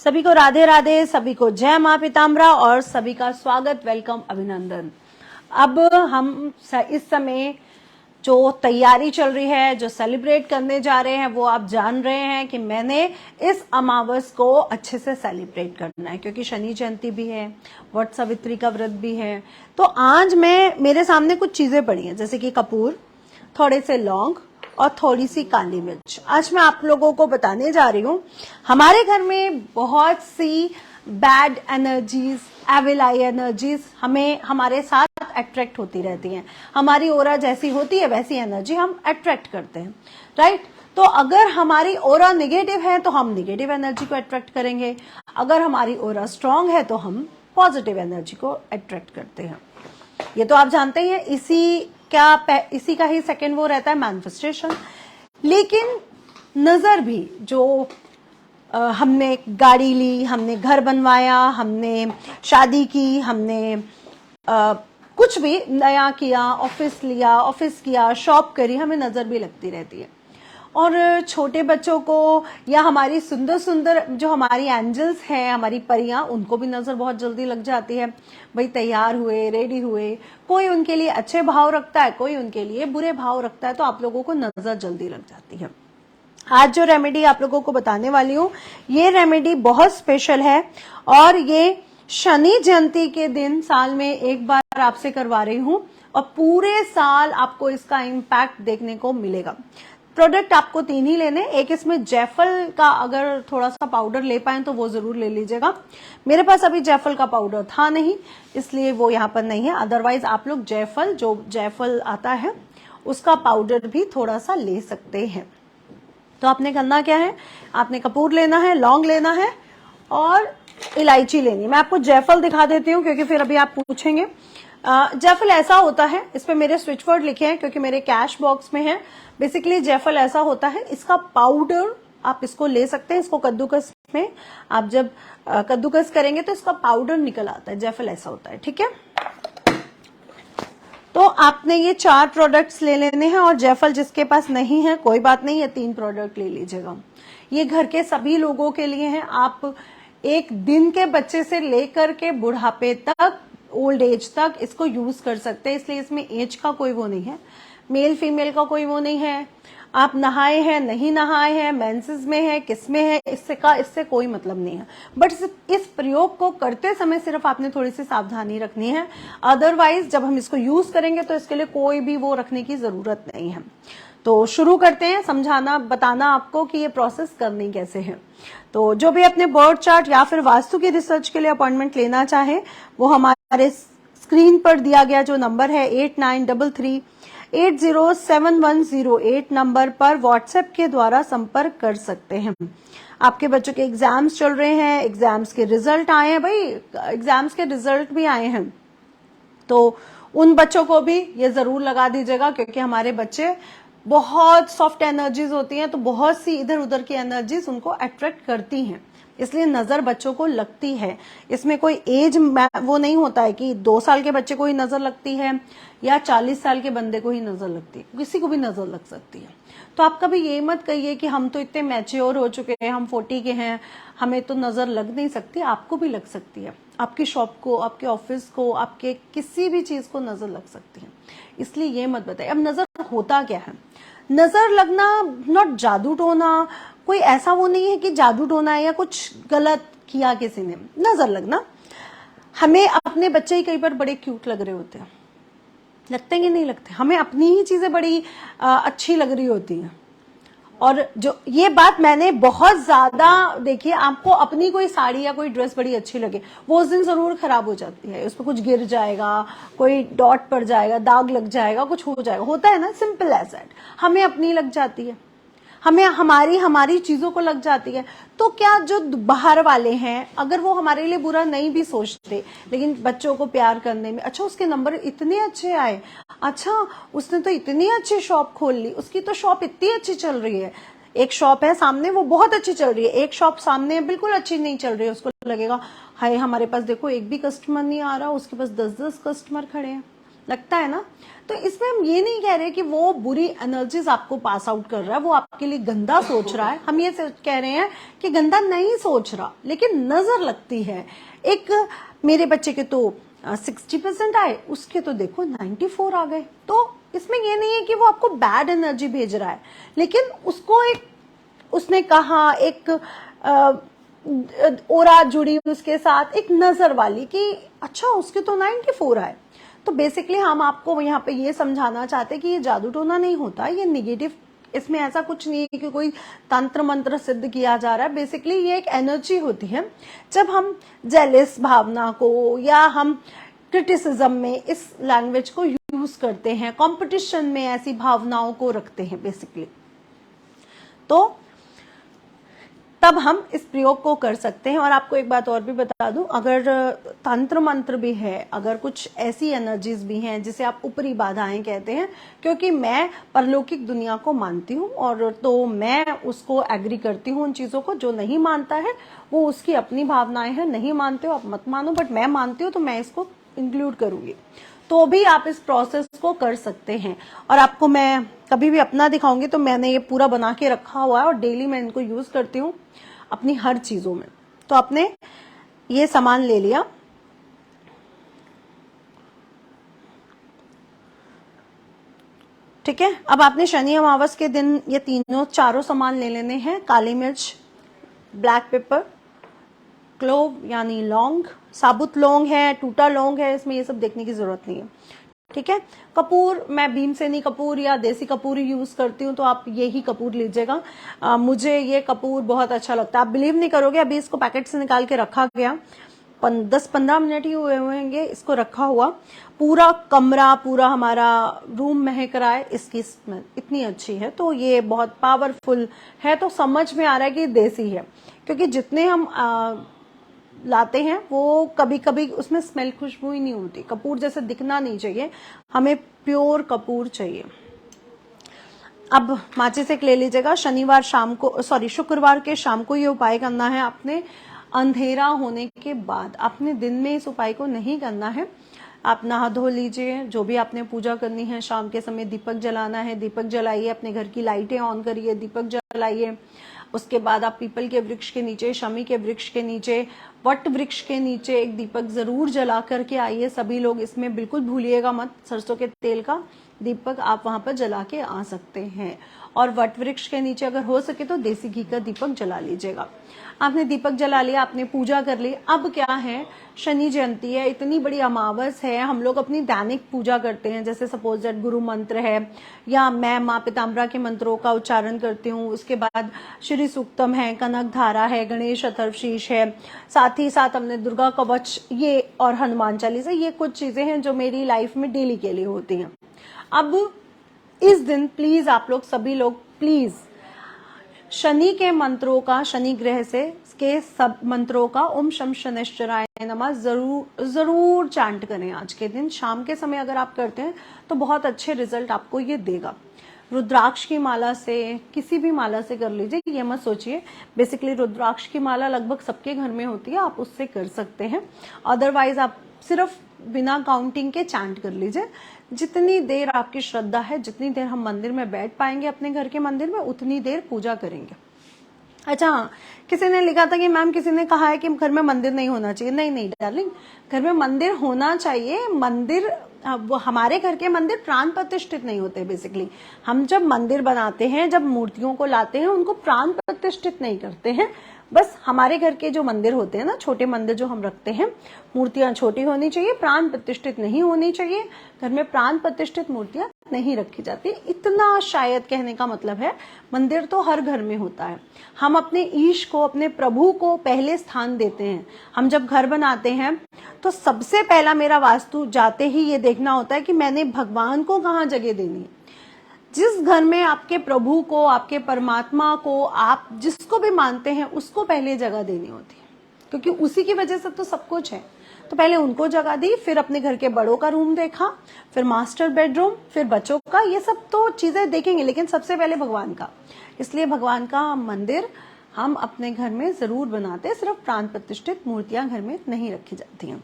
सभी को राधे राधे, सभी को जय मां पीताम्बरा और सभी का स्वागत, वेलकम, अभिनंदन। अब हम इस समय जो तैयारी चल रही है, जो सेलिब्रेट करने जा रहे हैं, वो आप जान रहे हैं कि मैंने इस अमावस को अच्छे से सेलिब्रेट करना है क्योंकि शनि जयंती भी है, वट सावित्री का व्रत भी है। तो आज मेरे सामने कुछ चीजें पड़ी हैं, जैसे कि कपूर, थोड़े से लौंग और थोड़ी सी काली मिर्च। आज मैं आप लोगों को बताने जा रही हूँ, हमारे घर में बहुत सी बैड एनर्जीज, एविल आई एनर्जीज हमें हमारे साथ अट्रैक्ट होती रहती हैं। हमारी ओरा जैसी होती है वैसी एनर्जी हम अट्रैक्ट करते हैं, राइट। तो अगर हमारी ओरा निगेटिव है तो हम निगेटिव एनर्जी को अट्रैक्ट करेंगे, अगर हमारी ओरा स्ट्रांग है तो हम पॉजिटिव एनर्जी को अट्रैक्ट करते हैं। ये तो आप जानते ही हैं, इसी का ही सेकंड वो रहता है, मैनिफेस्टेशन। लेकिन नजर भी, जो हमने गाड़ी ली, हमने घर बनवाया, हमने शादी की, हमने कुछ भी नया किया, ऑफिस किया, शॉप करी, हमें नजर भी लगती रहती है। और छोटे बच्चों को या हमारी सुंदर सुंदर जो हमारी एंजल्स हैं, हमारी परियां, उनको भी नजर बहुत जल्दी लग जाती है। भाई तैयार हुए, रेडी हुए, कोई उनके लिए अच्छे भाव रखता है, कोई उनके लिए बुरे भाव रखता है, तो आप लोगों को नजर जल्दी लग जाती है। आज जो रेमेडी आप लोगों को बताने वाली हूँ, ये रेमेडी बहुत स्पेशल है और ये शनि जयंती के दिन साल में एक बार आपसे करवा रही हूँ और पूरे साल आपको इसका इम्पैक्ट देखने को मिलेगा। प्रोडक्ट आपको 3 ही लेने, एक इसमें जैफल का अगर थोड़ा सा पाउडर ले पाए तो वो जरूर ले लीजिएगा। मेरे पास अभी जैफल का पाउडर था नहीं, इसलिए वो यहाँ पर नहीं है। अदरवाइज आप लोग जो जैफल आता है उसका पाउडर भी थोड़ा सा ले सकते हैं। तो आपने करना क्या है, आपने कपूर लेना है, लौंग लेना है और इलायची लेनी। मैं आपको जैफल दिखा देती हूँ क्योंकि फिर अभी आप पूछेंगे। जैफल ऐसा होता है, इस पे मेरे स्विच वर्ड लिखे हैं क्योंकि मेरे कैश बॉक्स में है। बेसिकली जैफल ऐसा होता है, इसका पाउडर आप इसको ले सकते हैं। इसको कद्दूकस में आप जब कद्दूकस करेंगे तो इसका पाउडर निकल आता है। जैफल ऐसा होता है, ठीक है। तो आपने ये 4 प्रोडक्ट्स ले लेने हैं और जैफल जिसके पास नहीं है कोई बात नहीं, ये 3 प्रोडक्ट ले लीजिएगा। ये घर के सभी लोगों के लिए हैं। आप एक दिन के बच्चे से लेकर के बुढ़ापे तक, ओल्ड एज तक इसको यूज कर सकते हैं। इसलिए इसमें एज का कोई वो नहीं है, मेल फीमेल का कोई वो नहीं है। आप नहाए हैं, नहीं नहाए हैं, मेंसेस में है, किस में है, इससे कोई मतलब नहीं है। बट इस प्रयोग को करते समय सिर्फ आपने थोड़ी सी सावधानी रखनी है। अदरवाइज जब हम इसको यूज करेंगे तो इसके लिए कोई भी वो रखने की जरूरत नहीं है। तो शुरू करते हैं, समझाना बताना आपको कि ये प्रोसेस करनी कैसे है। तो जो भी अपने बर्थ चार्ट या फिर वास्तु की रिसर्च के लिए अपॉइंटमेंट लेना चाहे, वो हमारे स्क्रीन पर दिया गया जो नंबर है 8933807108 नंबर पर व्हाट्सएप के द्वारा संपर्क कर सकते हैं। आपके बच्चों के एग्जाम्स चल रहे हैं, एग्जाम्स के रिजल्ट आए हैं, भाई एग्जाम्स के रिजल्ट भी आए हैं, तो उन बच्चों को भी ये जरूर लगा दीजिएगा क्योंकि हमारे बच्चे बहुत सॉफ्ट एनर्जीज होती हैं, तो बहुत सी इधर उधर की एनर्जीज उनको अट्रैक्ट करती हैं, इसलिए नजर बच्चों को लगती है। इसमें कोई एज वो नहीं होता है कि 2 साल के बच्चे को ही नजर लगती है या 40 साल के बंदे को ही नजर लगती है, किसी को भी नजर लग सकती है। तो आप कभी ये मत कहिए कि हम तो इतने मैच्योर हो चुके हैं, हम 40 के हैं, हमें तो नजर लग नहीं सकती। आपको भी लग सकती है, आपकी शॉप को, आपके ऑफिस को, आपके किसी भी चीज को नजर लग सकती है, इसलिए ये मत बताइए। अब नजर होता क्या है, नजर लगना नॉट जादू टोना, कोई ऐसा वो नहीं है कि जादू टोना है या कुछ गलत किया किसी ने। नजर लगना, हमें अपने बच्चे ही कई बार बड़े क्यूट लग रहे होते हैं, लगते कि नहीं लगते, हमें अपनी ही चीजें बड़ी अच्छी लग रही होती हैं। और जो ये बात मैंने बहुत ज्यादा देखी है, आपको अपनी कोई साड़ी या कोई ड्रेस बड़ी अच्छी लगे, वो उस दिन जरूर खराब हो जाती है, उस पर कुछ गिर जाएगा, कोई डॉट पड़ जाएगा, दाग लग जाएगा, कुछ हो जाएगा, होता है ना, सिंपल एज दैट। हमें अपनी लग जाती है, हमें हमारी चीजों को लग जाती है। तो क्या जो बाहर वाले हैं, अगर वो हमारे लिए बुरा नहीं भी सोचते, लेकिन बच्चों को प्यार करने में, अच्छा उसके नंबर इतने अच्छे आए, अच्छा उसने तो इतनी अच्छी शॉप खोल ली, उसकी तो शॉप इतनी अच्छी चल रही है, एक शॉप है सामने, वो बहुत अच्छी चल रही है, एक शॉप सामने बिल्कुल अच्छी नहीं चल रही है, उसको लगेगा हाय हमारे पास देखो एक भी कस्टमर नहीं आ रहा, उसके पास 10-10 कस्टमर खड़े हैं, लगता है ना। तो इसमें हम ये नहीं कह रहे कि वो बुरी एनर्जीज आपको पास आउट कर रहा है, वो आपके लिए गंदा सोच रहा है, हम ये कह रहे हैं कि गंदा नहीं सोच रहा, लेकिन नजर लगती है। एक मेरे बच्चे के तो 60% आए, उसके तो देखो 94 आ गए। तो इसमें ये नहीं है कि वो आपको बैड एनर्जी भेज रहा है, लेकिन उसको एक उसने कहा एक ओरा जुड़ी उसके साथ, एक नजर वाली कि अच्छा उसके तो 94 आए। तो बेसिकली हम आपको यहाँ पे ये समझाना चाहते हैं कि ये जादू टोना नहीं होता, ये निगेटिव, इसमें ऐसा कुछ नहीं है कि कोई तंत्र मंत्र सिद्ध किया जा रहा है। बेसिकली ये एक एनर्जी होती है, जब हम जेलिस भावना को या हम क्रिटिसिज्म में इस लैंग्वेज को यूज करते हैं, कंपटीशन में ऐसी भावनाओं को रखते हैं बेसिकली, तो तब हम इस प्रयोग को कर सकते हैं। और आपको एक बात और भी बता दूं, अगर तंत्र मंत्र भी है, अगर कुछ ऐसी एनर्जीज भी हैं जिसे आप ऊपरी बाधाएं कहते हैं, क्योंकि मैं परलौकिक दुनिया को मानती हूँ और तो मैं उसको एग्री करती हूँ उन चीजों को। जो नहीं मानता है वो उसकी अपनी भावनाएं हैं, नहीं मानते हो आप मत मानो, बट मैं मानती हूँ तो मैं इसको इंक्लूड करूंगी। तो भी आप इस प्रोसेस को कर सकते हैं। और आपको मैं कभी भी अपना दिखाऊंगी तो मैंने ये पूरा बना के रखा हुआ है और डेली मैं इनको यूज करती हूँ अपनी हर चीजों में। तो आपने ये सामान ले लिया, ठीक है। अब आपने शनि अमावस के दिन ये तीनों चारों सामान ले लेने हैं, काली मिर्च, ब्लैक पेपर, क्लोव यानी लौंग, साबुत लौंग है, टूटा लौंग है, इसमें ये सब देखने की जरूरत नहीं है, ठीक है। कपूर, मैं भीमसेनी कपूर या देसी कपूर यूज करती हूँ, तो आप यही कपूर लीजिएगा। मुझे ये कपूर बहुत अच्छा लगता है। आप बिलीव नहीं करोगे, अभी इसको पैकेट से निकाल के रखा गया, 10-15 मिनट ही हुए होंगे इसको रखा हुआ, पूरा कमरा, पूरा हमारा रूम महक रहा है, इसकी स्मेल इतनी अच्छी है। तो ये बहुत पावरफुल है, तो समझ में आ रहा है कि देसी है, क्योंकि जितने हम लाते हैं वो कभी कभी उसमें स्मेल, खुशबू ही नहीं होती। कपूर जैसे दिखना नहीं चाहिए, हमें प्योर कपूर चाहिए। अब माचिस एक ले लीजिएगा। शनिवार शाम को, सॉरी शुक्रवार के शाम को ये उपाय करना है आपने, अंधेरा होने के बाद। आपने दिन में इस उपाय को नहीं करना है। आप नहा धो लीजिए, जो भी आपने पूजा करनी है, शाम के समय दीपक जलाना है, दीपक जलाइए, अपने घर की लाइटें ऑन करिए, दीपक जलाइए। उसके बाद आप पीपल के वृक्ष के नीचे, शमी के वृक्ष के नीचे, वट वृक्ष के नीचे एक दीपक जरूर जला करके आइए सभी लोग। इसमें बिल्कुल भूलिएगा मत, सरसों के तेल का दीपक आप वहां पर जला के आ सकते हैं। और वट वृक्ष के नीचे अगर हो सके तो देसी घी का दीपक जला लीजिएगा। आपने दीपक जला लिया, आपने पूजा कर ली। अब क्या है, शनि जयंती है, इतनी बड़ी अमावस है, हम लोग अपनी दैनिक पूजा करते हैं, जैसे सपोज दैट गुरु मंत्र है, या मैं माँ पिताम्बरा के मंत्रों का उच्चारण करती हूँ। उसके बाद श्री सूक्तम है, कनक धारा है, गणेश अथर्वशीष है, साथ ही साथ हमने दुर्गा कवच ये और हनुमान चालीसा, ये कुछ चीजें हैं जो मेरी लाइफ में डेली के लिए होती हैं। अब इस दिन प्लीज आप लोग सभी लोग प्लीज शनि के मंत्रों का, शनि ग्रह से के सब मंत्रों का ओम शम शनैश्चराय नमः जरूर चैंट करें। आज के दिन शाम के समय अगर आप करते हैं तो बहुत अच्छे रिजल्ट आपको ये देगा। रुद्राक्ष की माला से, किसी भी माला से कर लीजिए, ये मत सोचिए। बेसिकली रुद्राक्ष की माला लगभग सबके घर में होती है, आप उससे कर सकते हैं। अदरवाइज आप सिर्फ बिना काउंटिंग के चैंट कर लीजिए। जितनी देर आपकी श्रद्धा है, जितनी देर हम मंदिर में बैठ पाएंगे अपने घर के मंदिर में, उतनी देर पूजा करेंगे। अच्छा हाँ, किसी ने लिखा था कि मैम किसी ने कहा है कि घर में मंदिर नहीं होना चाहिए। नहीं नहीं डार्लिंग, घर में मंदिर होना चाहिए। मंदिर, वो हमारे घर के मंदिर प्राण प्रतिष्ठित नहीं होते। बेसिकली हम जब मंदिर बनाते हैं, जब मूर्तियों को लाते हैं, उनको प्राण प्रतिष्ठित नहीं करते हैं। बस हमारे घर के जो मंदिर होते हैं ना, छोटे मंदिर जो हम रखते हैं, मूर्तियां छोटी होनी चाहिए, प्राण प्रतिष्ठित नहीं होनी चाहिए। घर में प्राण प्रतिष्ठित मूर्तियां नहीं रखी जाती, इतना शायद कहने का मतलब है। मंदिर तो हर घर में होता है। हम अपने ईश को, अपने प्रभु को पहले स्थान देते हैं। हम जब घर बनाते हैं तो सबसे पहला मेरा वास्तु जाते ही ये देखना होता है कि मैंने भगवान को कहाँ जगह देनी है। जिस घर में आपके प्रभु को, आपके परमात्मा को, आप जिसको भी मानते हैं, उसको पहले जगह देनी होती है, क्योंकि उसी की वजह से तो सब कुछ है। तो पहले उनको जगा दी, फिर अपने घर के बड़ों का रूम देखा, फिर मास्टर बेडरूम, फिर बच्चों का, ये सब तो चीजें देखेंगे, लेकिन सबसे पहले भगवान का। इसलिए भगवान का मंदिर हम अपने घर में जरूर बनाते हैं, सिर्फ प्राण प्रतिष्ठित मूर्तियां घर में नहीं रखी जाती हैं।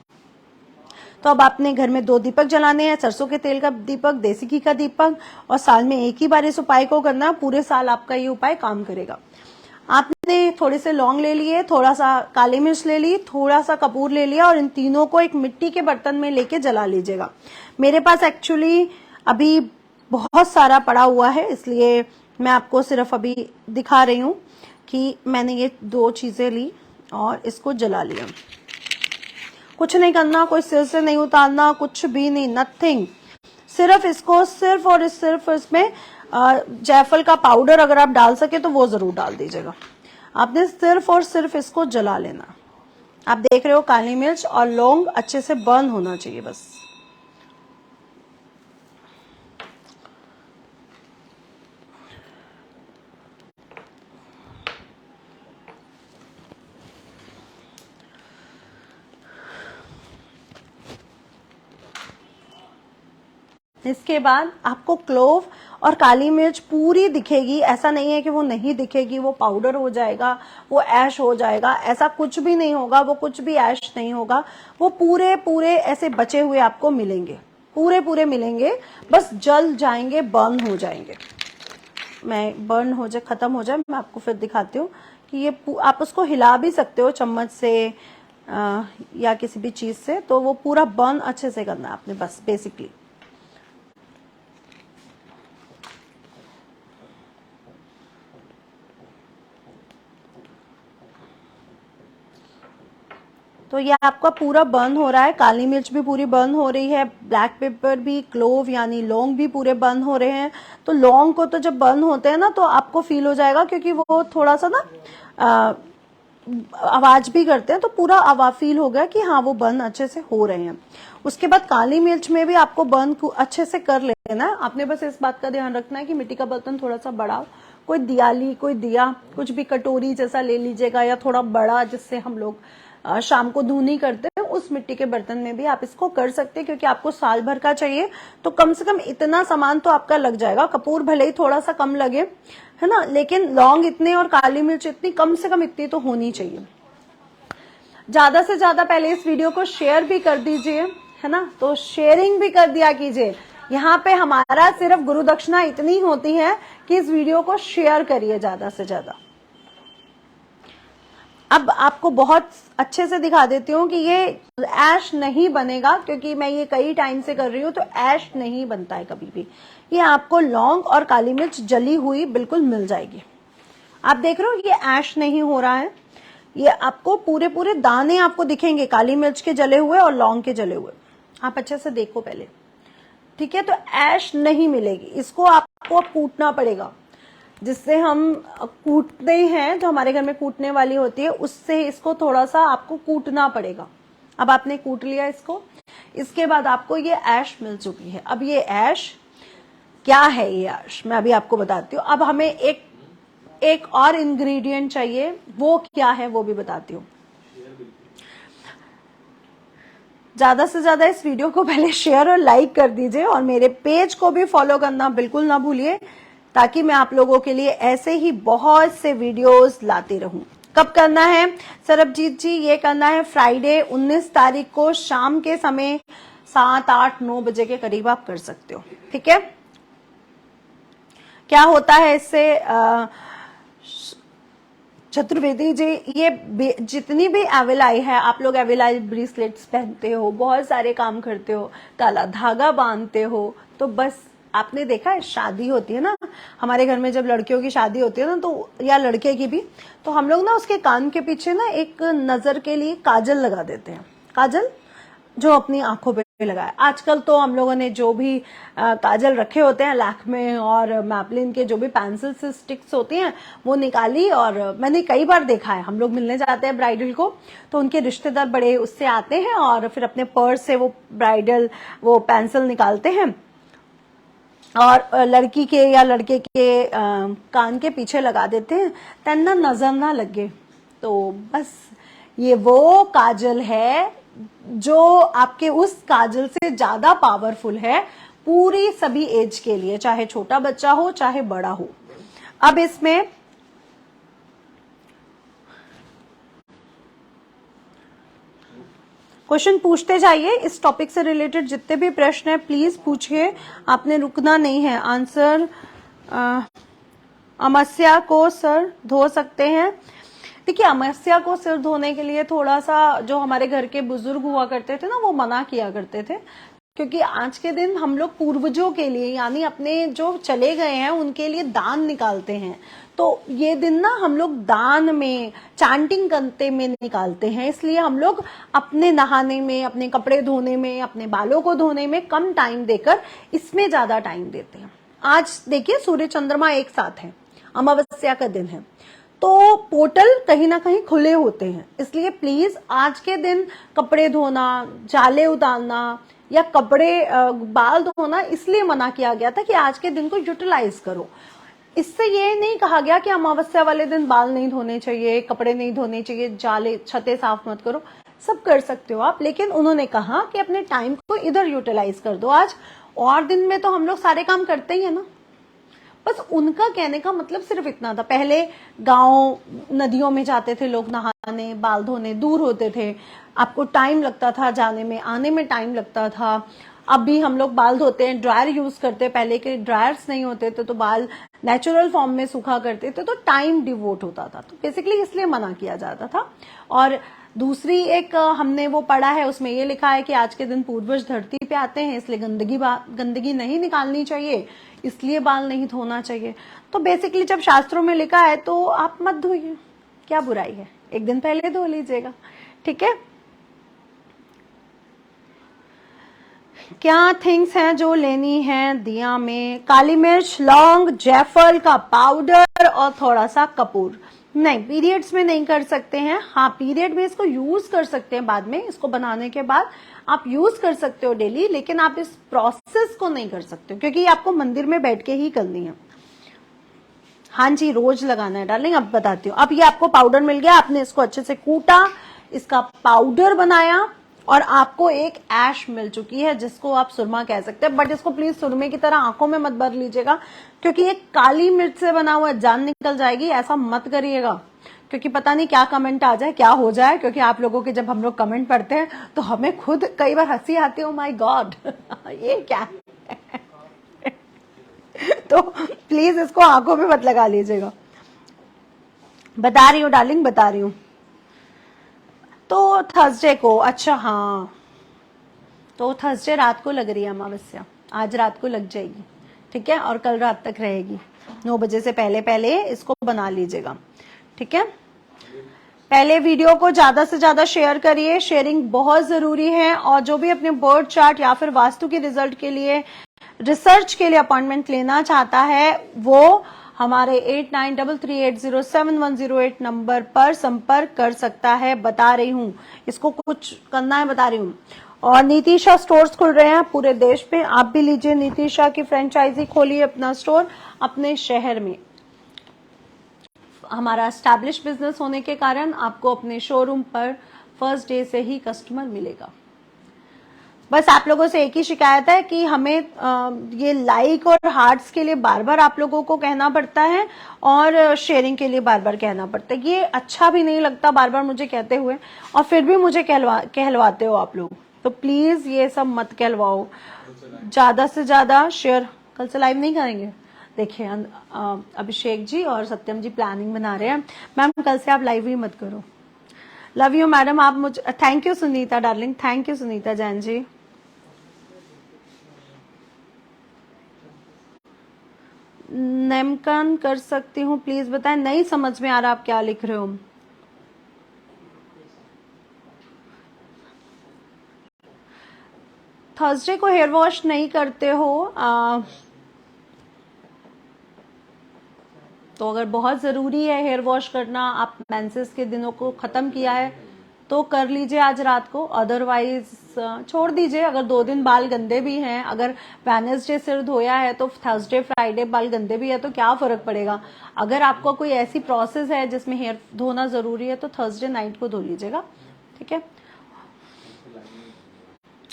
तो अब आपने घर में 2 दीपक जलाने हैं, सरसों के तेल का दीपक, देसी घी का दीपक, और साल में एक ही बार इस उपाय को करना, पूरे साल आपका ये उपाय काम करेगा। आपने थोड़े से लौंग ले लिए, थोड़ा सा काली मिर्च ले ली, थोड़ा सा कपूर ले लिया, और इन तीनों को एक मिट्टी के बर्तन में लेके जला लीजिएगा। मेरे पास एक्चुअली अभी बहुत सारा पड़ा हुआ है, इसलिए मैं आपको सिर्फ अभी दिखा रही हूँ कि मैंने ये 2 चीजें ली और इसको जला लिया। कुछ नहीं करना, कोई सिर से नहीं उतारना, कुछ भी नहीं, नथिंग। सिर्फ इसको सिर्फ इसमें जायफल का पाउडर अगर आप डाल सके तो वो जरूर डाल दीजिएगा। आपने सिर्फ और सिर्फ इसको जला लेना। आप देख रहे हो काली मिर्च और लौंग अच्छे से बर्न होना चाहिए बस। इसके बाद आपको क्लोव और काली मिर्च पूरी दिखेगी, ऐसा नहीं है कि वो नहीं दिखेगी, वो पाउडर हो जाएगा, वो ऐश हो जाएगा, ऐसा कुछ भी नहीं होगा, वो कुछ भी ऐश नहीं होगा। वो पूरे पूरे ऐसे बचे हुए आपको मिलेंगे, पूरे पूरे मिलेंगे, बस जल जाएंगे, बर्न हो जाएंगे। मैं बर्न हो जाए, खत्म हो जाए, मैं आपको फिर दिखाती हूँ कि ये आप उसको हिला भी सकते हो चम्मच से या किसी भी चीज से, तो वो पूरा बर्न अच्छे से करना है आपने बस बेसिकली। तो ये आपका पूरा बर्न हो रहा है, काली मिर्च भी पूरी बर्न हो रही है, ब्लैक पेपर भी, क्लोव यानी लौंग भी पूरे बर्न हो रहे हैं। तो लौंग को तो जब बर्न होते हैं ना तो आपको फील हो जाएगा, क्योंकि वो थोड़ा सा ना आवाज भी करते हैं, तो पूरा आवाज फील हो गया कि हाँ वो बर्न अच्छे से हो रहे हैं। उसके बाद काली मिर्च में भी आपको बर्न अच्छे से कर लेना है। आपने बस इस बात का ध्यान रखना है कि मिट्टी का बर्तन थोड़ा सा बड़ा हो, कोई दियाली, कोई दिया, कुछ भी कटोरी जैसा ले लीजिएगा, या थोड़ा बड़ा जिससे हम लोग शाम को धुनी करते हैं, उस मिट्टी के बर्तन में भी आप इसको कर सकते हैं, क्योंकि आपको साल भर का चाहिए, तो कम से कम इतना सामान तो आपका लग जाएगा। कपूर भले ही थोड़ा सा कम लगे, है ना, लेकिन लौंग इतने और काली मिर्च इतनी, कम से कम इतनी तो होनी चाहिए। ज्यादा से ज्यादा पहले इस वीडियो को शेयर भी कर दीजिए, है ना, तो शेयरिंग भी कर दिया कीजिए। यहाँ पे हमारा सिर्फ गुरु दक्षिणा इतनी होती है कि इस वीडियो को शेयर करिए ज्यादा से ज्यादा। अब आपको बहुत अच्छे से दिखा देती हूँ कि ये ऐश नहीं बनेगा, क्योंकि मैं ये कई टाइम से कर रही हूँ, तो ऐश नहीं बनता है कभी भी। ये आपको लौंग और काली मिर्च जली हुई बिल्कुल मिल जाएगी। आप देख रहे हो ये ऐश नहीं हो रहा है, ये आपको पूरे पूरे दाने आपको दिखेंगे, काली मिर्च के जले हुए और लौंग के जले हुए। आप अच्छे से देखो पहले, ठीक है। तो ऐश नहीं मिलेगी, इसको आपको कूटना पड़ेगा, जिससे हम कूटते हैं, जो हमारे घर में कूटने वाली होती है, उससे इसको थोड़ा सा आपको कूटना पड़ेगा। अब आपने कूट लिया इसको, इसके बाद आपको ये ऐश मिल चुकी है। अब ये ऐश क्या है, ये ऐश मैं अभी आपको बताती हूँ। अब हमें एक और इंग्रेडिएंट चाहिए, वो क्या है वो भी बताती हूँ। ज्यादा से ज्यादा इस वीडियो को पहले शेयर और लाइक कर दीजिए, और मेरे पेज को भी फॉलो करना बिल्कुल ना भूलिए, ताकि मैं आप लोगों के लिए ऐसे ही बहुत से वीडियोस लाती रहूं। कब करना है सरबजीत जी? ये करना है फ्राइडे 19 तारीख को शाम के समय 7, 8, 9 बजे के करीब आप कर सकते हो, ठीक है। क्या होता है इससे चतुर्वेदी जी, ये जितनी भी एविलाई है, आप लोग एविलाई ब्रेसलेट्स पहनते हो, बहुत सारे काम करते हो, काला धागा बांधते हो, तो बस आपने देखा है शादी होती है ना, हमारे घर में जब लड़कियों की शादी होती है ना, तो या लड़के की भी, तो हम लोग ना उसके कान के पीछे ना एक नजर के लिए काजल लगा देते हैं, काजल जो अपनी आंखों पे लगाए। आजकल तो हम लोगों ने जो भी काजल रखे होते हैं, लैक्मे और मैपलिन के जो भी पेंसिल से स्टिक्स होती हैं, वो निकाली, और मैंने कई बार देखा है, हम लोग मिलने जाते हैं ब्राइडल को, तो उनके रिश्तेदार बड़े उससे आते हैं और फिर अपने पर्स से वो ब्राइडल वो पेंसिल निकालते हैं और लड़की के या लड़के के कान के पीछे लगा देते हैं, तन्ना नजर ना लगे। तो बस ये वो काजल है जो आपके उस काजल से ज्यादा पावरफुल है पूरी सभी एज के लिए, चाहे छोटा बच्चा हो चाहे बड़ा हो। अब इसमें क्वेश्चन पूछते जाइए, इस टॉपिक से रिलेटेड जितने भी प्रश्न है प्लीज पूछिए, आपने रुकना नहीं है। आंसर अमावस्या को सर धो सकते हैं। देखिए, अमावस्या को सिर धोने के लिए थोड़ा सा जो हमारे घर के बुजुर्ग हुआ करते थे ना, वो मना किया करते थे, क्योंकि आज के दिन हम लोग पूर्वजों के लिए यानी अपने जो चले गए हैं उनके लिए दान निकालते हैं। तो ये दिन ना हम लोग दान में, चांटिंग करते में निकालते हैं, इसलिए हम लोग अपने नहाने में, अपने कपड़े धोने में, अपने बालों को धोने में कम टाइम देकर इसमें ज्यादा टाइम देते हैं। आज देखिए सूर्य चंद्रमा एक साथ है, अमावस्या का दिन है, तो पोर्टल कहीं ना कहीं खुले होते हैं, इसलिए प्लीज आज के दिन कपड़े धोना, जाले उतारना या कपड़े बाल धोना इसलिए मना किया गया था कि आज के दिन को यूटिलाइज करो। इससे ये नहीं कहा गया कि अमावस्या वाले दिन बाल नहीं धोने चाहिए, कपड़े नहीं धोने चाहिए, जाले छतें साफ मत करो, सब कर सकते हो आप, लेकिन उन्होंने कहा कि अपने टाइम को इधर यूटिलाइज कर दो। आज और दिन में तो हम लोग सारे काम करते ही है ना, बस उनका कहने का मतलब सिर्फ इतना था। पहले गांव नदियों में जाते थे लोग नहाने, बाल धोने, दूर होते थे, आपको टाइम लगता था जाने में, आने में टाइम लगता था। अब भी हम लोग बाल धोते हैं, ड्रायर यूज करते हैं, पहले के ड्रायर्स नहीं होते थे तो बाल नेचुरल फॉर्म में सूखा करते थे, तो टाइम डिवोट होता था, तो बेसिकली इसलिए मना किया जाता था। और दूसरी एक हमने वो पढ़ा है, उसमें ये लिखा है कि आज के दिन पूर्वज धरती पे आते हैं, इसलिए गंदगी नहीं निकालनी चाहिए, इसलिए बाल नहीं धोना चाहिए। तो बेसिकली जब शास्त्रों में लिखा है तो आप मत धोइए, क्या बुराई है, एक दिन पहले धो लीजिएगा, ठीक है। क्या थिंग्स हैं जो लेनी है दिया में? काली मिर्च, लौंग, जायफल का पाउडर और थोड़ा सा कपूर। नहीं, पीरियड्स में नहीं कर सकते हैं। हाँ, पीरियड में इसको यूज कर सकते हैं, बाद में इसको बनाने के बाद आप यूज कर सकते हो डेली, लेकिन आप इस प्रोसेस को नहीं कर सकते क्योंकि आपको मंदिर में बैठ के ही करनी है। हाँ जी, रोज लगाना है डार्लिंग। अब बताती हूँ। अब ये आपको पाउडर मिल गया, आपने इसको अच्छे से कूटा, इसका पाउडर बनाया और आपको एक ऐश मिल चुकी है जिसको आप सुरमा कह सकते हैं, बट इसको प्लीज सुरमे की तरह आंखों में मत भर लीजिएगा क्योंकि ये काली मिर्च से बना हुआ जान निकल जाएगी, ऐसा मत करिएगा क्योंकि पता नहीं क्या कमेंट आ जाए, क्या हो जाए, क्योंकि आप लोगों के जब हम लोग कमेंट पढ़ते हैं तो हमें खुद कई बार हंसी आती है, ओ माय गॉड ये क्या तो प्लीज इसको आंखों में मत लगा लीजिएगा। बता रही हूँ डार्लिंग, बता रही हूँ। तो थर्सडे को, अच्छा हाँ, तो थर्सडे रात को लग रही है अमावस्या, आज रात को लग जाएगी, ठीक है, और कल रात तक रहेगी। 9 बजे से पहले पहले इसको बना लीजिएगा, ठीक है। पहले वीडियो को ज्यादा से ज्यादा शेयर करिए, शेयरिंग बहुत जरूरी है। और जो भी अपने बर्थ चार्ट या फिर वास्तु के रिजल्ट के लिए, रिसर्च के लिए अपॉइंटमेंट लेना चाहता है वो हमारे 8933807108 नंबर पर संपर्क कर सकता है। बता रही हूँ, इसको कुछ करना है, बता रही हूँ। और नीतिशा स्टोर्स खुल रहे हैं पूरे देश में, आप भी लीजिए नीतिशा की फ्रेंचाइजी, खोलिए अपना स्टोर अपने शहर में। हमारा एस्टैब्लिश बिजनेस होने के कारण आपको अपने शोरूम पर फर्स्ट डे से ही कस्टमर मिलेगा। बस आप लोगों से एक ही शिकायत है कि हमें ये लाइक और हार्ट्स के लिए बार बार आप लोगों को कहना पड़ता है और शेयरिंग के लिए बार बार कहना पड़ता है। ये अच्छा भी नहीं लगता बार बार मुझे कहते हुए, और फिर भी मुझे कहलवाते हो आप लोग, तो प्लीज ये सब मत कहलवाओ, ज्यादा से ज्यादा शेयर। कल से लाइव नहीं करेंगे, देखिए अभिषेक जी और सत्यम जी प्लानिंग बना रहे हैं। मैम कल से आप लाइव ही मत करो। लव यू मैडम, आप मुझे, thank you Sunita darling, thank you Sunita Jain ji. नामकरण कर सकती हूँ प्लीज बताएं, नहीं समझ में आ रहा आप क्या लिख रहे हो। थर्सडे को हेयर वॉश नहीं करते हो तो अगर बहुत जरूरी है हेयर वॉश करना, आप मेंसेस के दिनों को खत्म किया है तो कर लीजिए आज रात को, अदरवाइज छोड़ दीजिए। अगर 2 दिन बाल गंदे भी हैं, अगर वेडनेसडे सिर धोया है तो थर्सडे फ्राइडे बाल गंदे भी है तो क्या फर्क पड़ेगा। अगर आपको कोई ऐसी प्रोसेस है जिसमें हेयर धोना जरूरी है तो थर्सडे नाइट को धो लीजिएगा, ठीक है।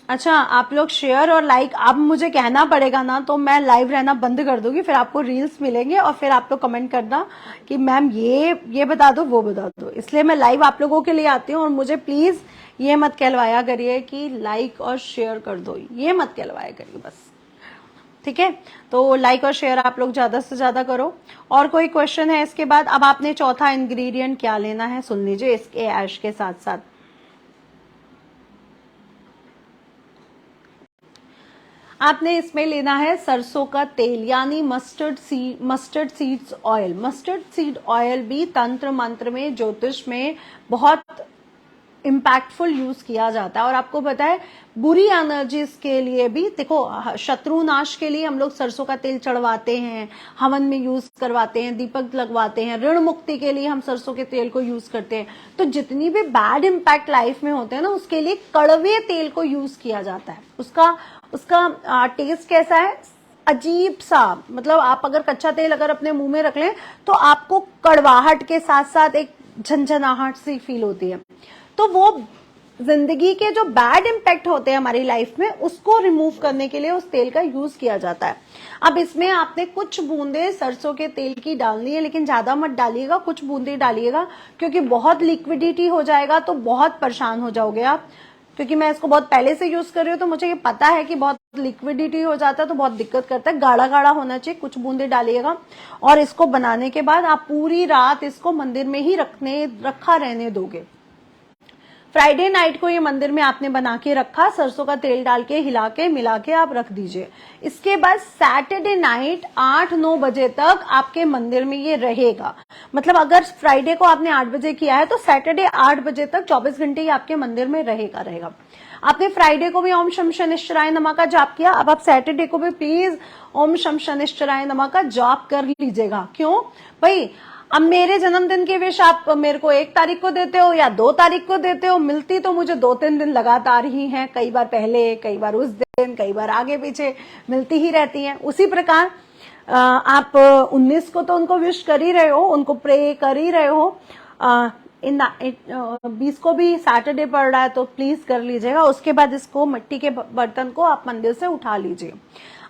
अच्छा, आप लोग शेयर और लाइक, अब मुझे कहना पड़ेगा ना, तो मैं लाइव रहना बंद कर दूंगी, फिर आपको रील्स मिलेंगे और फिर आप लोग कमेंट करना कि मैम ये बता दो, वो बता दो। इसलिए मैं लाइव आप लोगों के लिए आती हूँ, और मुझे प्लीज ये मत कहलवाया करिए कि लाइक और शेयर कर दो, ये मत कहलवाया करिए बस, ठीक है। तो लाइक और शेयर आप लोग ज्यादा से ज्यादा करो। और कोई क्वेश्चन है इसके बाद? अब आपने चौथा इंग्रेडिएंट क्या लेना है सुन लीजिए इसके ऐश के साथ साथ। आपने इसमें लेना है सरसों का तेल, यानी mustard seeds oil. Mustard seed oil भी तंत्र मंत्र में, ज्योतिष में बहुत इम्पैक्टफुल यूज किया जाता है। और आपको पता है बुरी एनर्जीज के लिए भी, देखो शत्रु नाश के लिए हम लोग सरसों का तेल चढ़वाते हैं, हवन में यूज करवाते हैं, दीपक लगवाते हैं, ऋण मुक्ति के लिए हम सरसों के तेल को यूज करते हैं। तो जितनी भी बैड इम्पैक्ट लाइफ में होते हैं ना, उसके लिए कड़वे तेल को यूज किया जाता है। उसका टेस्ट कैसा है? अजीब सा, मतलब आप अगर कच्चा तेल अगर अपने मुंह में रख लें तो आपको कड़वाहट के साथ साथ एक झंझनाहट सी फील होती है। तो वो जिंदगी के जो बैड इम्पैक्ट होते हैं हमारी लाइफ में, उसको रिमूव करने के लिए उस तेल का यूज किया जाता है। अब इसमें आपने कुछ बूंदे सरसों के तेल की डालनी है, लेकिन ज्यादा मत डालिएगा, कुछ बूंदे डालिएगा, क्योंकि बहुत लिक्विडिटी हो जाएगा तो बहुत परेशान हो जाओगे आप। क्योंकि मैं इसको बहुत पहले से यूज कर रही हूँ, तो मुझे ये पता है कि बहुत लिक्विडिटी हो जाता है तो बहुत दिक्कत करता है। गाढ़ा गाढ़ा होना चाहिए, कुछ बूंदे डालिएगा। और इसको बनाने के बाद आप पूरी रात इसको मंदिर में ही रखा रहने दोगे। फ्राइडे नाइट को ये मंदिर में आपने बना के रखा, सरसों का तेल डाल के हिला के मिला के आप रख दीजिए। इसके बाद सैटरडे नाइट 8-9 बजे तक आपके मंदिर में ये रहेगा। मतलब अगर फ्राइडे को आपने 8 बजे किया है तो सैटरडे 8 बजे तक 24 घंटे ही आपके मंदिर में रहेगा। आपने फ्राइडे को भी ओम शम शनिश्चराय नमः का जाप किया, अब आप सैटरडे को भी प्लीज ओम शम शनिश्चराय नमः का जाप कर लीजिएगा। क्यों भाई? अब मेरे जन्मदिन की विश आप मेरे को 1 तारीख को देते हो या 2 तारीख को देते हो, मिलती तो मुझे 2-3 दिन लगातार ही हैं, कई बार पहले, कई बार उस दिन, कई बार आगे पीछे मिलती ही रहती हैं। उसी प्रकार आप 19 को तो उनको विश कर ही रहे हो, उनको प्रे कर ही रहे हो। 20 को भी सैटरडे पड़ रहा है तो प्लीज कर लीजिएगा। उसके बाद इसको मिट्टी के बर्तन को आप मंदिर से उठा लीजिए।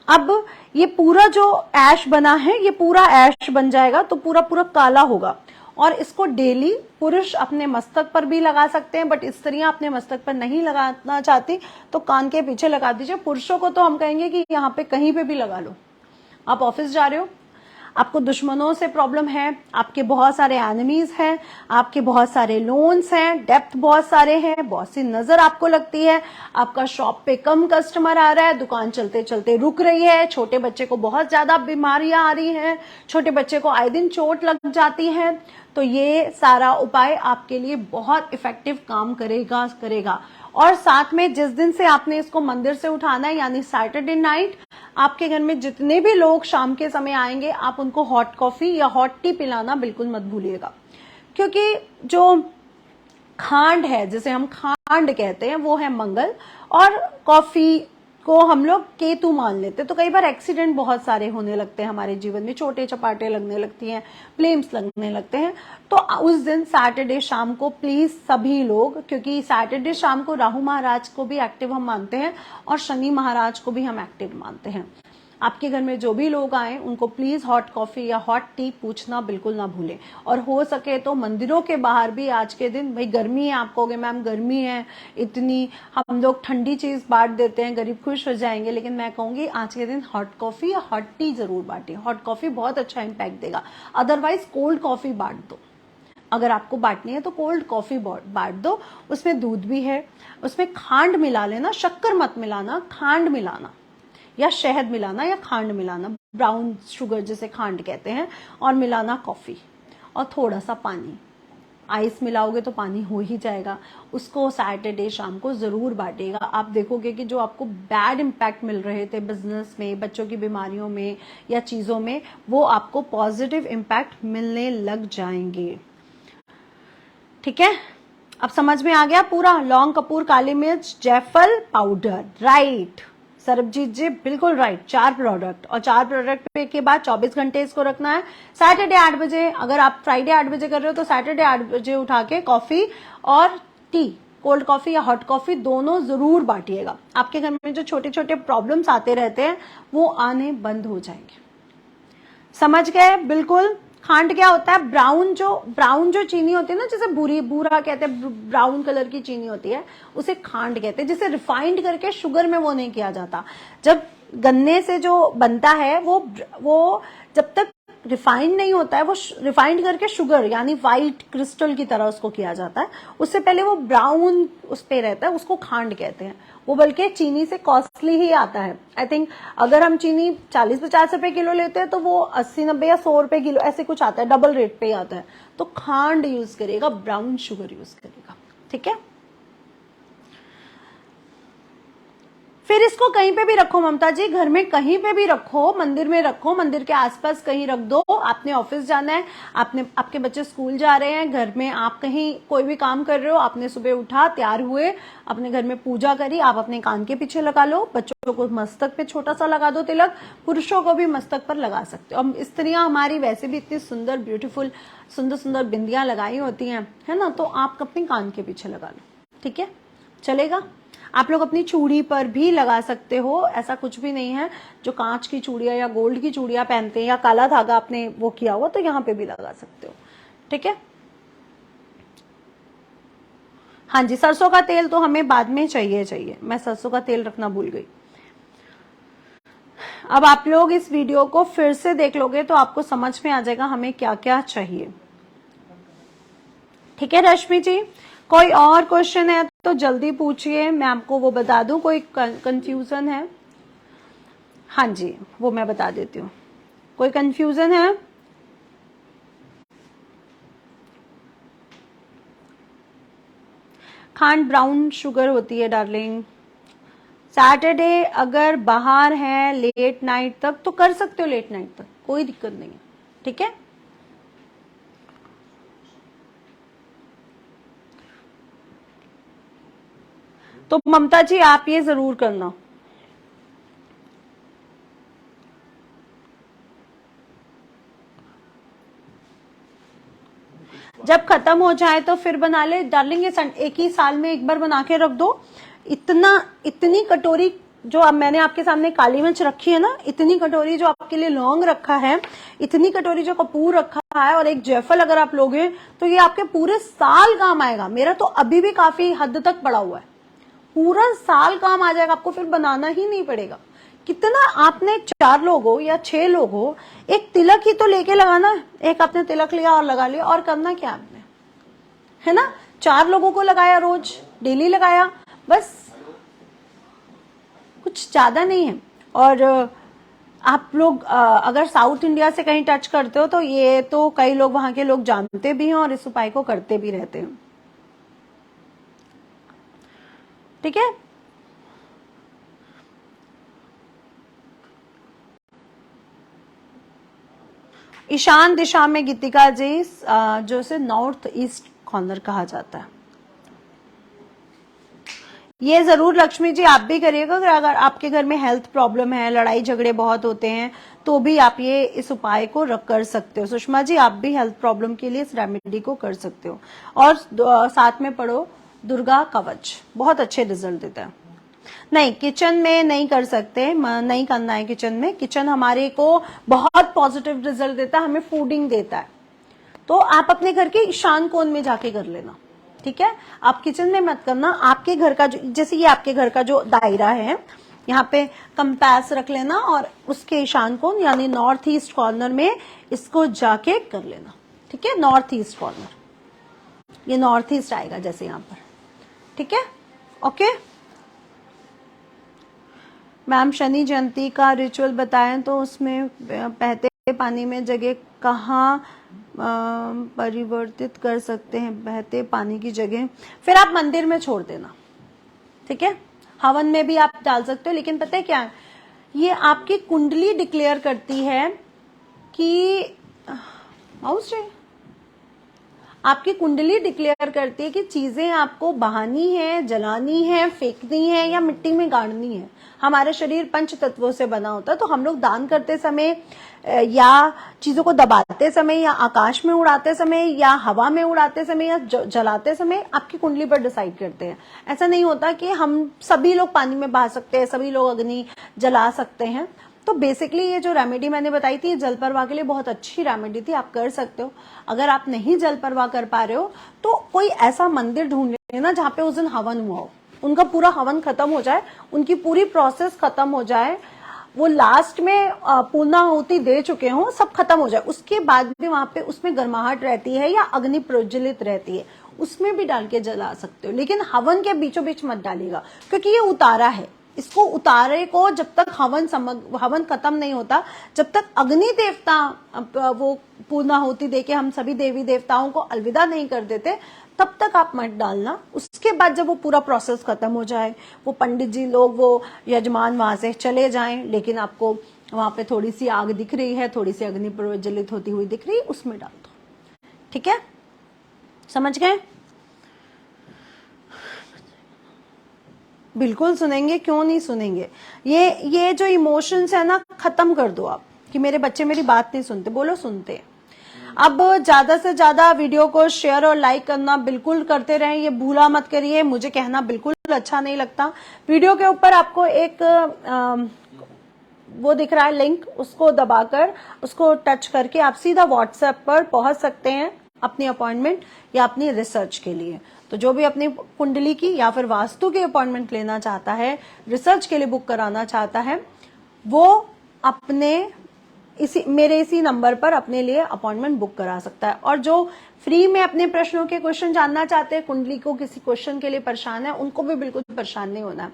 अब ये पूरा जो ऐश बना है, ये पूरा ऐश बन जाएगा तो पूरा काला होगा। और इसको डेली पुरुष अपने मस्तक पर भी लगा सकते हैं, बट स्त्रियां अपने मस्तक पर नहीं लगाना चाहती तो कान के पीछे लगा दीजिए। पुरुषों को तो हम कहेंगे कि यहाँ पे कहीं पे भी लगा लो। आप ऑफिस जा रहे हो, आपको दुश्मनों से प्रॉब्लम है, आपके बहुत सारे एनिमीज हैं, आपके बहुत सारे लोन्स हैं, डेप्थ बहुत सारे हैं, बहुत सी नजर आपको लगती है, आपका शॉप पे कम कस्टमर आ रहा है, दुकान चलते चलते रुक रही है, छोटे बच्चे को बहुत ज्यादा बीमारियां आ रही हैं, छोटे बच्चे को आए दिन चोट लग जाती है, तो ये सारा उपाय आपके लिए बहुत इफेक्टिव काम करेगा। और साथ में जिस दिन से आपने इसको मंदिर से उठाना है, यानी सैटरडे नाइट, आपके घर में जितने भी लोग शाम के समय आएंगे, आप उनको हॉट कॉफी या हॉट टी पिलाना बिल्कुल मत भूलिएगा। क्योंकि जो खांड है, जिसे हम खांड कहते हैं, वो है मंगल, और कॉफी को हम लोग केतु मान लेते हैं। तो कई बार एक्सीडेंट बहुत सारे होने लगते हैं हमारे जीवन में, छोटे चपाटे लगने लगती हैं, फ्लेम्स लगने लगते हैं। तो उस दिन सैटरडे शाम को प्लीज सभी लोग, क्योंकि सैटरडे शाम को राहु महाराज को भी एक्टिव हम मानते हैं और शनि महाराज को भी हम एक्टिव मानते हैं। आपके घर में जो भी लोग आए उनको प्लीज हॉट कॉफी या हॉट टी पूछना बिल्कुल ना भूलें। और हो सके तो मंदिरों के बाहर भी आज के दिन, भाई गर्मी है, आप कहोगे मैम गर्मी है इतनी, हम लोग ठंडी चीज बांट देते हैं, गरीब खुश हो जाएंगे, लेकिन मैं कहूंगी आज के दिन हॉट कॉफी या हॉट टी जरूर बांटे। हॉट कॉफी बहुत अच्छा इम्पैक्ट देगा, अदरवाइज कोल्ड कॉफी बांट दो। अगर आपको बांटनी है तो कोल्ड कॉफी बांट दो, उसमें दूध भी है, उसमें खांड मिला लेना, शक्कर मत मिलाना, खांड मिलाना या शहद मिलाना या खांड मिलाना, ब्राउन शुगर जिसे खांड कहते हैं, और मिलाना कॉफी और थोड़ा सा पानी। आइस मिलाओगे तो पानी हो ही जाएगा। उसको सैटरडे शाम को जरूर बांटेगा। आप देखोगे कि जो आपको बैड इम्पैक्ट मिल रहे थे बिजनेस में, बच्चों की बीमारियों में या चीजों में, वो आपको पॉजिटिव इम्पैक्ट मिलने लग जाएंगे। ठीक है, अब समझ में आ गया पूरा। लौंग, कपूर, काली मिर्च, जायफल पाउडर, राइट सरबजीत जी, बिल्कुल राइट। 4 प्रोडक्ट, और 4 प्रोडक्ट के बाद 24 घंटे इसको रखना है। सैटरडे 8 बजे, अगर आप फ्राइडे 8 बजे कर रहे हो तो सैटरडे 8 बजे उठा के कॉफी और टी कोल्ड कॉफी या हॉट कॉफी दोनों जरूर बांटिएगा। आपके घर में जो छोटे छोटे प्रॉब्लम्स आते रहते हैं वो आने बंद हो जाएंगे। समझ गए? बिल्कुल। खांड क्या होता है? ब्राउन जो चीनी होती है ना, जैसे भूरा कहते हैं, ब्राउन कलर की चीनी होती है, उसे खांड कहते हैं, जिसे रिफाइंड करके शुगर में वो नहीं किया जाता। जब गन्ने से जो बनता है वो जब तक रिफाइंड नहीं होता है, वो रिफाइंड करके शुगर यानी व्हाइट क्रिस्टल की तरह उसको किया जाता है। उससे पहले वो ब्राउन उस पे रहता है, उसको खांड कहते हैं। वो बल्कि चीनी से कॉस्टली ही आता है। आई थिंक अगर हम चीनी 40-50 रुपए किलो लेते हैं तो वो 80-90 या 100 रुपए किलो ऐसे कुछ आता है, डबल रेट पे ही आता है। तो खांड यूज करेगा, ब्राउन शुगर यूज करेगा। ठीक है। फिर इसको कहीं पे भी रखो ममता जी, घर में कहीं पे भी रखो, मंदिर में रखो, मंदिर के आसपास कहीं रख दो। आपने ऑफिस जाना है, आपके बच्चे स्कूल जा रहे हैं, घर में आप कहीं कोई भी काम कर रहे हो, आपने सुबह उठा, तैयार हुए, अपने घर में पूजा करी, आप अपने कान के पीछे लगा लो। बच्चों को मस्तक पे छोटा सा लगा दो तिलक, पुरुषों को भी मस्तक पर लगा सकते हो। अब स्त्रियां हमारी वैसे भी इतनी सुंदर ब्यूटीफुल सुंदर बिंदियां लगाई होती हैं, है ना, तो आप अपने कान के पीछे लगा लो। ठीक है, चलेगा। आप लोग अपनी चूड़ी पर भी लगा सकते हो, ऐसा कुछ भी नहीं है। जो कांच की चूड़ियां या गोल्ड की चूड़ियां पहनते हैं या काला धागा आपने वो किया हुआ, तो यहाँ पे भी लगा सकते हो। ठीक है। हाँ जी, सरसों का तेल तो हमें बाद में चाहिए। मैं सरसों का तेल रखना भूल गई। अब आप लोग इस वीडियो को फिर से देख लोगे तो आपको समझ में आ जाएगा हमें क्या क्या चाहिए। ठीक है रश्मि जी, कोई और क्वेश्चन है तो जल्दी पूछिए, मैं आपको वो बता दूं। कोई कंफ्यूजन है? हाँ जी, वो मैं बता देती हूँ। कोई कंफ्यूजन है? खांड ब्राउन शुगर होती है डार्लिंग। सैटरडे अगर बाहर है लेट नाइट तक तो कर सकते हो, लेट नाइट तक कोई दिक्कत नहीं है। ठीक है। तो ममता जी आप ये जरूर करना। जब खत्म हो जाए तो फिर बना ले डार्लिंग। ये एक ही साल में एक बार बना के रख दो। इतनी कटोरी जो अब मैंने आपके सामने काली मिर्च रखी है ना, इतनी कटोरी जो आपके लिए लौंग रखा है, इतनी कटोरी जो कपूर रखा है, और एक जायफल अगर आप लोगे तो ये आपके पूरे साल काम आएगा। मेरा तो अभी भी काफी हद तक पड़ा हुआ है, पूरा साल काम आ जाएगा। आपको फिर बनाना ही नहीं पड़ेगा। कितना आपने 4 लोग हो या 6 लोग हो, एक तिलक ही तो लेके लगाना है। एक आपने तिलक लिया और लगा लिया, और करना क्या आपने, है ना। 4 लोगों को लगाया, रोज डेली लगाया, बस, कुछ ज्यादा नहीं है। और आप लोग अगर साउथ इंडिया से कहीं टच करते हो तो ये तो कई लोग वहां के लोग जानते भी हैं और इस उपाय को करते भी रहते हैं। ठीक है। ईशान दिशा में गीतिका जी, जो से नॉर्थ ईस्ट कॉर्नर कहा जाता है। ये जरूर लक्ष्मी जी आप भी करिएगा। अगर आपके घर में हेल्थ प्रॉब्लम है, लड़ाई झगड़े बहुत होते हैं, तो भी आप ये इस उपाय को कर सकते हो। सुषमा जी आप भी हेल्थ प्रॉब्लम के लिए इस रेमेडी को कर सकते हो। और साथ में पढ़ो दुर्गा कवच, बहुत अच्छे रिजल्ट देता है। नहीं, किचन में नहीं कर सकते, नहीं करना है किचन में। किचन हमारे को बहुत पॉजिटिव रिजल्ट देता है, हमें फूडिंग देता है। तो आप अपने घर के ईशान कोण में जाके कर लेना। ठीक है, आप किचन में मत करना। आपके घर का जो, जैसे ये आपके घर का जो दायरा है, यहाँ पे कंपास रख लेना और उसके ईशान कोण यानी नॉर्थ ईस्ट कॉर्नर में इसको जाके कर लेना। ठीक है, नॉर्थ ईस्ट कॉर्नर, ये नॉर्थ ईस्ट आएगा जैसे यहाँ पर। ठीक है, ओके मैम। शनि जयंती का रिचुअल बताएं तो उसमें बहते पानी में जगह कहाँ परिवर्तित कर सकते हैं? बहते पानी की जगह फिर आप मंदिर में छोड़ देना। ठीक है, हवन में भी आप डाल सकते हो, लेकिन पता है क्या, ये आपकी कुंडली डिक्लेयर करती है कि माउस चाहिए, आपकी कुंडली डिक्लेयर करती है कि चीजें आपको बहानी है, जलानी है, फेंकनी है या मिट्टी में गाड़नी है। हमारा शरीर पंच तत्वों से बना होता है, तो हम लोग दान करते समय या चीजों को दबाते समय या आकाश में उड़ाते समय या हवा में उड़ाते समय या जलाते समय आपकी कुंडली पर डिसाइड करते हैं। ऐसा नहीं होता कि हम सभी लोग पानी में बहा सकते हैं, सभी लोग अग्नि जला सकते हैं। तो बेसिकली ये जो रेमेडी मैंने बताई थी, जल परवाह के लिए बहुत अच्छी रेमेडी थी, आप कर सकते हो। अगर आप नहीं जल परवाह कर पा रहे हो तो कोई ऐसा मंदिर ढूंढ लेना जहां पे उस दिन हवन हुआ हो, उनका पूरा हवन खत्म हो जाए, उनकी पूरी प्रोसेस खत्म हो जाए, वो लास्ट में पूर्णाहुति दे चुके हो, सब खत्म हो जाए, उसके बाद भी वहां पे उसमें गर्माहट रहती है या अग्नि प्रज्वलित रहती है, उसमें भी डाल के जला सकते हो। लेकिन हवन के बीचों बीच मत डालिएगा, क्योंकि ये उतारा है। इसको उतारे को जब तक हवन खत्म नहीं होता, जब तक अग्नि देवता वो पूर्णाहुति देके हम सभी देवी देवताओं को अलविदा नहीं कर देते, तब तक आप मत डालना। उसके बाद जब वो पूरा प्रोसेस खत्म हो जाए, वो पंडित जी लोग, वो यजमान वहां से चले जाएं, लेकिन आपको वहां पे थोड़ी सी आग दिख रही है, थोड़ी सी अग्नि प्रज्वलित होती हुई दिख रही है, उसमें डाल दो। ठीक है, समझ गए? बिल्कुल सुनेंगे, क्यों नहीं सुनेंगे। ये जो इमोशंस है ना, खत्म कर दो आप कि मेरे बच्चे मेरी बात नहीं सुनते। बोलो सुनते। अब ज्यादा से ज्यादा वीडियो को शेयर और लाइक करना बिल्कुल करते रहें, ये भूला मत करिए। मुझे कहना बिल्कुल अच्छा नहीं लगता। वीडियो के ऊपर आपको एक वो दिख रहा है लिंक, उसको दबाकर उसको टच करके आप सीधा व्हाट्सएप पर पहुंच सकते हैं अपनी अपॉइंटमेंट या अपनी रिसर्च के लिए। तो जो भी अपनी कुंडली की या फिर वास्तु की अपॉइंटमेंट लेना चाहता है, रिसर्च के लिए बुक कराना चाहता है, वो अपने मेरे इसी नंबर पर अपने लिए अपॉइंटमेंट बुक करा सकता है। और जो फ्री में अपने प्रश्नों के क्वेश्चन जानना चाहते हैं, कुंडली को किसी क्वेश्चन के लिए परेशान है, उनको भी बिल्कुल परेशान नहीं होना।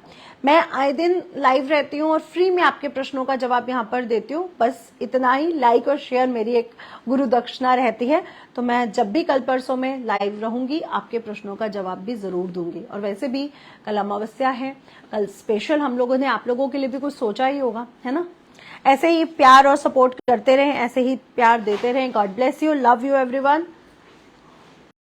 मैं आए दिन लाइव रहती हूँ और फ्री में आपके प्रश्नों का जवाब यहाँ पर देती हूँ। बस इतना ही, लाइक और शेयर मेरी एक गुरु दक्षिणा रहती है। तो मैं जब भी कल परसों में लाइव रहूंगी, आपके प्रश्नों का जवाब भी जरूर दूंगी। और वैसे भी कल अमावस्या है, कल स्पेशल हम लोगों ने आप लोगों के लिए भी कुछ सोचा ही होगा, है ना। ऐसे ही प्यार और सपोर्ट करते रहें, ऐसे ही प्यार देते रहें। God bless you, love you everyone.